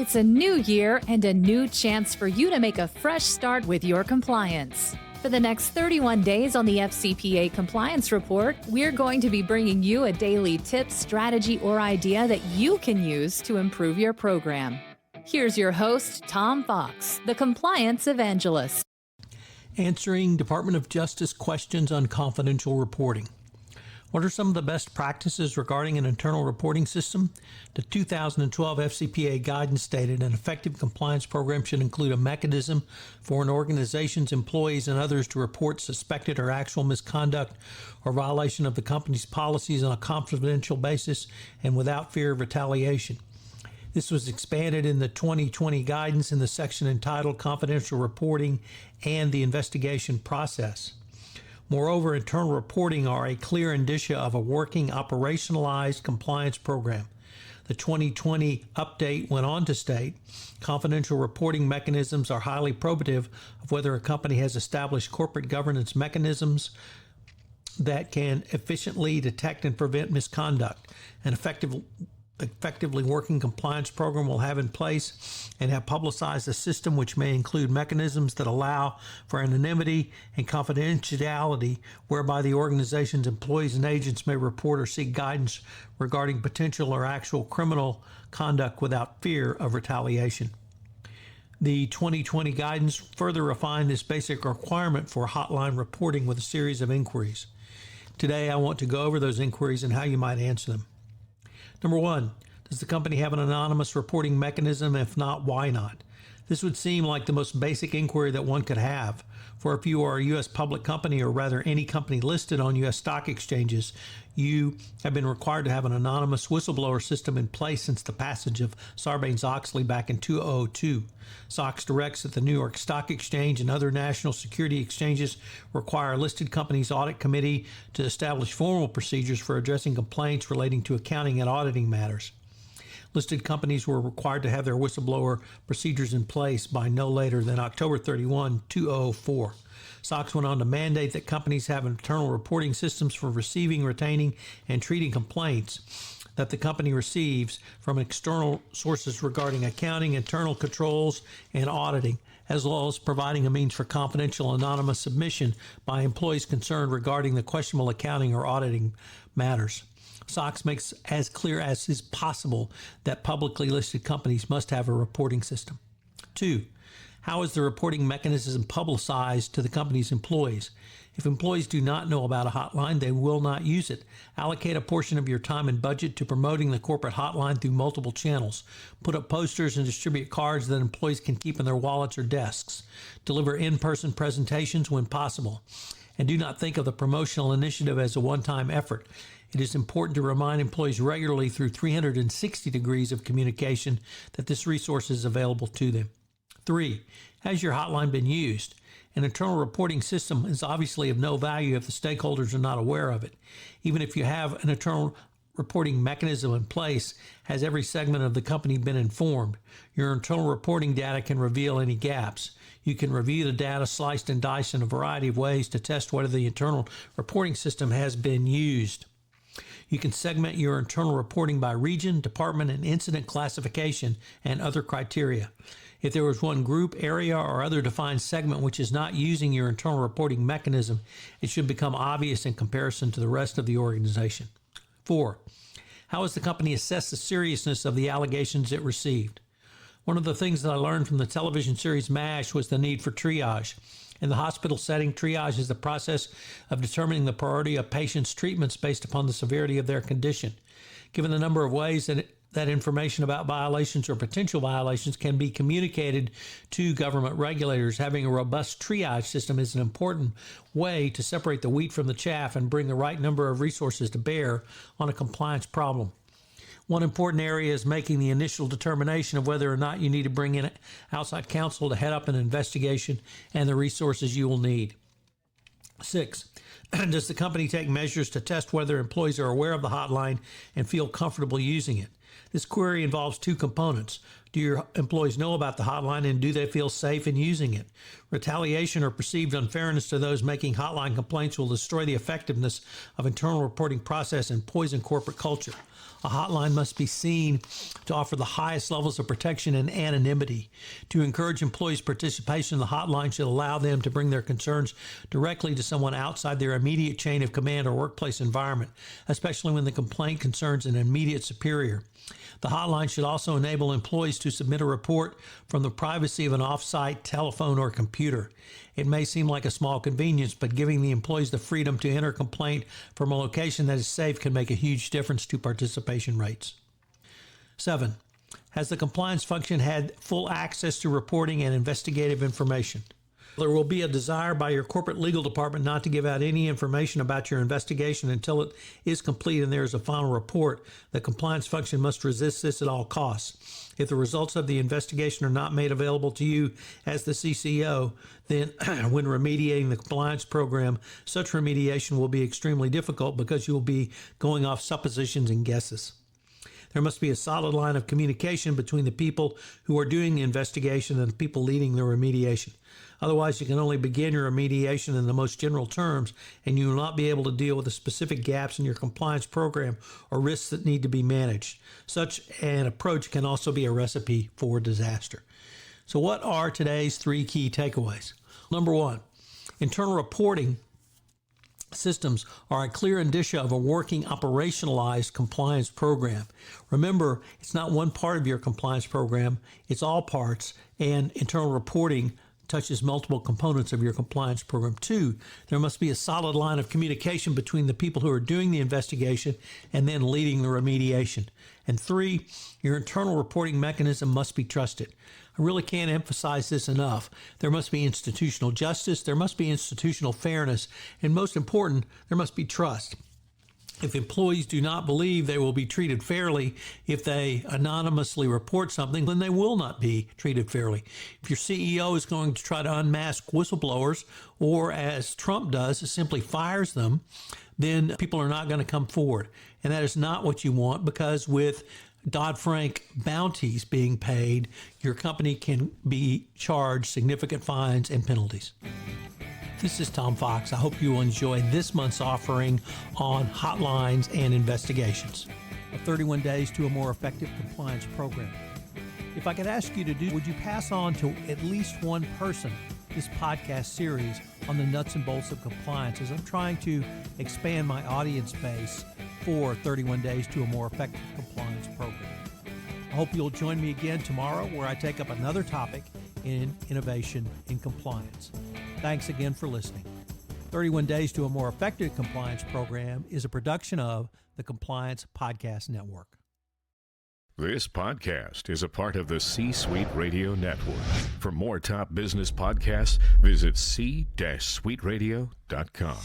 It's a new year and a new chance for you to make a fresh start with your compliance. For the next 31 days on the FCPA Compliance Report, we're going to be bringing you a daily tip, strategy, or idea that you can use to improve your program. Here's your host, Tom Fox, the Compliance Evangelist. Answering Department of Justice questions on confidential reporting. What are some of the best practices regarding an internal reporting system? The 2012 FCPA Guidance stated an effective compliance program should include a mechanism for an organization's employees and others to report suspected or actual misconduct or violation of the company's policies on a confidential basis and without fear of retaliation. This was expanded in the 2020 guidance in the section entitled Confidential Reporting and the Investigation Process. Moreover, internal reporting are a clear indicia of a working, operationalized compliance program. The 2020 update went on to state, confidential reporting mechanisms are highly probative of whether a company has established corporate governance mechanisms that can efficiently detect and prevent misconduct. An effectively working compliance program will have in place and have publicized a system which may include mechanisms that allow for anonymity and confidentiality, whereby the organization's employees and agents may report or seek guidance regarding potential or actual criminal conduct without fear of retaliation. The 2020 guidance further refined this basic requirement for hotline reporting with a series of inquiries. Today, I want to go over those inquiries and how you might answer them. Number one, does the company have an anonymous reporting mechanism? If not, why not? This would seem like the most basic inquiry that one could have. For if you are a U.S. public company, or rather any company listed on U.S. stock exchanges, you have been required to have an anonymous whistleblower system in place since the passage of Sarbanes-Oxley back in 2002. SOX directs that the New York Stock Exchange and other national security exchanges require a listed company's audit committee to establish formal procedures for addressing complaints relating to accounting and auditing matters. Listed companies were required to have their whistleblower procedures in place by no later than October 31, 2004. SOX went on to mandate that companies have internal reporting systems for receiving, retaining, and treating complaints that the company receives from external sources regarding accounting, internal controls, and auditing, as well as providing a means for confidential anonymous submission by employees concerned regarding the questionable accounting or auditing matters. SOX makes as clear as is possible that publicly listed companies must have a reporting system. 2. How is the reporting mechanism publicized to the company's employees? If employees do not know about a hotline, they will not use it. Allocate a portion of your time and budget to promoting the corporate hotline through multiple channels. Put up posters and distribute cards that employees can keep in their wallets or desks. Deliver in-person presentations when possible. And do not think of the promotional initiative as a one-time effort. It is important to remind employees regularly through 360 degrees of communication that this resource is available to them. 3. Has your hotline been used? An internal reporting system is obviously of no value if the stakeholders are not aware of it. Even if you have an internal reporting mechanism in place, has every segment of the company been informed? Your internal reporting data can reveal any gaps. You can review the data sliced and diced in a variety of ways to test whether the internal reporting system has been used. You can segment your internal reporting by region, department, and incident classification and other criteria. If there is one group, area, or other defined segment which is not using your internal reporting mechanism, it should become obvious in comparison to the rest of the organization. 4. How has the company assessed the seriousness of the allegations it received? One of the things that I learned from the television series MASH was the need for triage. In the hospital setting, triage is the process of determining the priority of patients' treatments based upon the severity of their condition. Given the number of ways that information about violations or potential violations can be communicated to government regulators, having a robust triage system is an important way to separate the wheat from the chaff and bring the right number of resources to bear on a compliance problem. One important area is making the initial determination of whether or not you need to bring in outside counsel to head up an investigation and the resources you will need. 6. Does the company take measures to test whether employees are aware of the hotline and feel comfortable using it? This query involves two components. Do your employees know about the hotline, and do they feel safe in using it? Retaliation or perceived unfairness to those making hotline complaints will destroy the effectiveness of internal reporting process and poison corporate culture. A hotline must be seen to offer the highest levels of protection and anonymity. To encourage employees' participation, the hotline should allow them to bring their concerns directly to someone outside their immediate chain of command or workplace environment, especially when the complaint concerns an immediate superior. The hotline should also enable employees to submit a report from the privacy of an off-site telephone or computer. It may seem like a small convenience, but giving the employees the freedom to enter a complaint from a location that is safe can make a huge difference to participation rates. 7. Has the compliance function had full access to reporting and investigative information? There will be a desire by your corporate legal department not to give out any information about your investigation until it is complete and there is a final report. The compliance function must resist this at all costs. If the results of the investigation are not made available to you as the CCO, then when remediating the compliance program, such remediation will be extremely difficult because you will be going off suppositions and guesses. There must be a solid line of communication between the people who are doing the investigation and the people leading the remediation. Otherwise, you can only begin your remediation in the most general terms, and you will not be able to deal with the specific gaps in your compliance program or risks that need to be managed. Such an approach can also be a recipe for disaster. So what are today's 3 key takeaways? Number 1, internal reporting systems are a clear indicia of a working, operationalized compliance program. Remember, it's not one part of your compliance program, it's all parts, and internal reporting touches multiple components of your compliance program. 2, there must be a solid line of communication between the people who are doing the investigation and then leading the remediation. And 3, your internal reporting mechanism must be trusted. I really can't emphasize this enough. There must be institutional justice, there must be institutional fairness, and most important, there must be trust. If employees do not believe they will be treated fairly if they anonymously report something, then they will not be treated fairly. If your CEO is going to try to unmask whistleblowers, or as Trump does, simply fires them, then people are not going to come forward. And that is not what you want, because with Dodd-Frank bounties being paid, your company can be charged significant fines and penalties. This is Tom Fox. I hope you will enjoy this month's offering on hotlines and investigations. 31 days to a more effective compliance program. If I could ask you to do, would you pass on to at least one person this podcast series on the nuts and bolts of compliance, as I'm trying to expand my audience base for 31 days to a more effective compliance program. I hope you'll join me again tomorrow, where I take up another topic in innovation in compliance. Thanks again for listening. 31 Days to a More Effective Compliance Program is a production of the Compliance Podcast Network. This podcast is a part of the C-Suite Radio Network. For more top business podcasts, visit c-suiteradio.com.